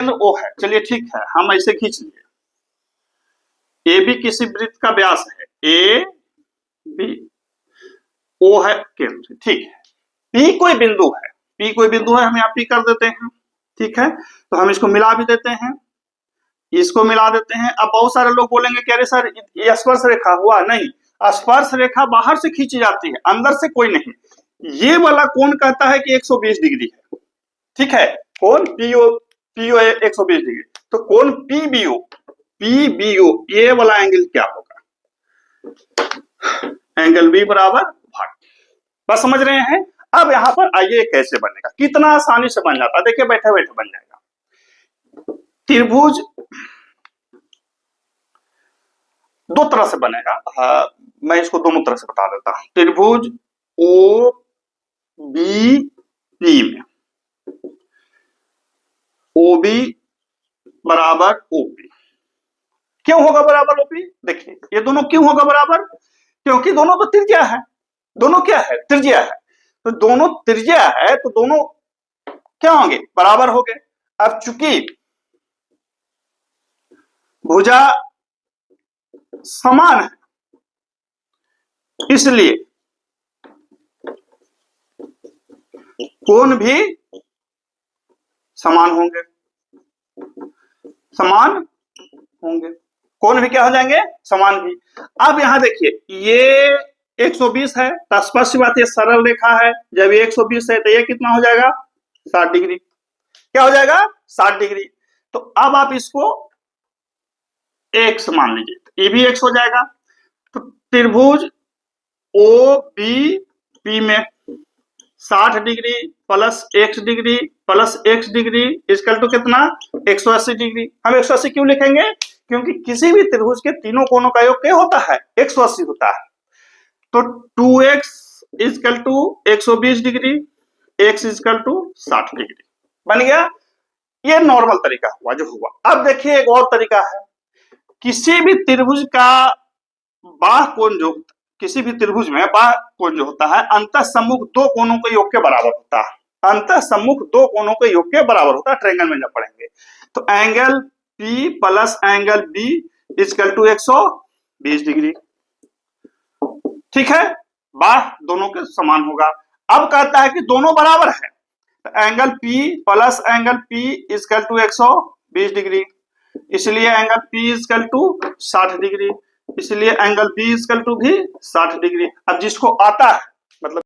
ओ है, चलिए ठीक है, हम ऐसे खींच लिए। ए बी किसी वृत्त का व्यास है, ए बी, ओ है केंद्र, ठीक है। पी कोई बिंदु है, पी कोई बिंदु है, हम यहाँ पी कर देते हैं, ठीक है। तो हम इसको मिला भी देते हैं, इसको मिला देते हैं। अब बहुत सारे लोग बोलेंगे कि अरे सर ये स्पर्श रेखा हुआ, नहीं, स्पर्श रेखा बाहर से खींची जाती है, अंदर से कोई नहीं। ये वाला कोण कहता है कि 120 डिग्री है, ठीक है। कोण पीओ 120 डिग्री, तो कोण पीबीओ ये वाला एंगल क्या होगा? एंगल बी बराबर भाग। बस समझ रहे हैं। अब यहां पर आइए कैसे बनेगा, कितना आसानी से बन जाता है, देखिए बैठे बैठे बन जाएगा। त्रिभुज दो तरह से बनेगा, मैं इसको दोनों तरह से बता देता हूं। त्रिभुज ओ बी पी में ओ बी बराबर ओपी, क्यों होगा बराबर ओपी? देखिए ये दोनों क्यों होगा बराबर, क्योंकि दोनों तो त्रिज्या है, दोनों क्या है? त्रिज्या है। तो दोनों त्रिज्या है तो दोनों क्या होंगे? बराबर हो गए। अब चूंकि भुजा समान है, इसलिए कोण भी समान होंगे, समान होंगे, कोण भी क्या हो जाएंगे? समान भी। अब यहां देखिए ये 120 है, तो स्पष्ट बात है सरल रेखा है, जब ये 120 है तो ये कितना हो जाएगा? 60 डिग्री। क्या हो जाएगा? 60 डिग्री। तो अब आप इसको x मान लीजिए, तो ये भी x हो जाएगा। तो त्रिभुज ओ बी पी में 60 degree plus x degree plus x degree equal to कितना? 180 डिग्री। हम 180 क्यों लिखेंगे? क्योंकि किसी भी त्रिभुज के तीनों कोणों का योग क्या होता है? 180 होता है। तो 2x equal to 120 degree, x equal to 60 degree बन गया। ये नॉर्मल तरीका हुआ जो हुआ। अब देखिए एक और तरीका है, किसी भी त्रिभुज का बाह्य कोण जो, किसी भी त्रिभुज में बाह्य कोण जो होता है अंतः सम्मुख दो कोणों के योग के बराबर होता है, अंतः सम्मुख दो कोणों के योग के बराबर होता है। ट्रायंगल में जब पढ़ेंगे तो angle P plus angle B equal to 120 degree, ठीक है। बाह्य दोनों के समान होगा। अब कहता है कि दोनों बराबर है, तो angle P plus angle P equal to 120 degree, इसलिए angle P equal to 60 degree, इसलिए एंगल बी इक्वल टू भी 60 डिग्री। अब जिसको आता है